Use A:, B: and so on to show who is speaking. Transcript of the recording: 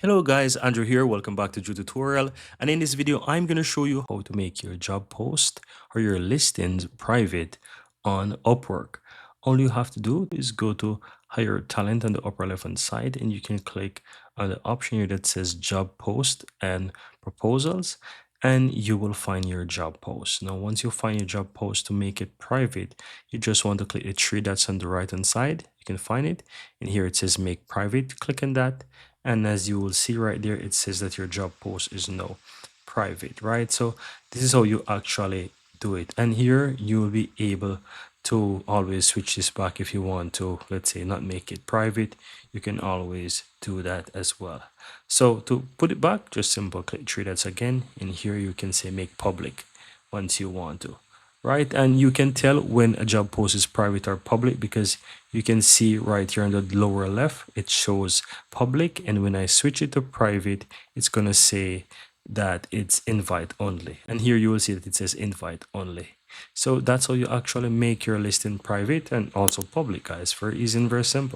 A: Hello guys, Andrew here. Welcome back to Drew Tutorial. And in this video, I'm going to show you how to make your job post or your listings private on Upwork. All you have to do is go to Hire Talent on the upper left hand side, and you can click on the option here that says Job Post and Proposals, and you will find your job post. Now, once you find your job post, to make it private, you just want to click the three dots on the right hand side. You can find it, and here it says Make Private. Click on that, and as you will see right there, it says that your job post is now private, right? So this is how you actually do it. And here you will be able to always switch this back if you want to, let's say, not make it private. You can always do that as well. So to put it back, just simple click three dots again, and here you can say make public once you want to, right? And you can tell when a job post is private or public because you can see right here on the lower left, it shows public. And when I switch it to private, it's going to say that it's invite only. And here you will see that it says invite only. So that's how you actually make your listing private and also public, guys. Very easy and very simple.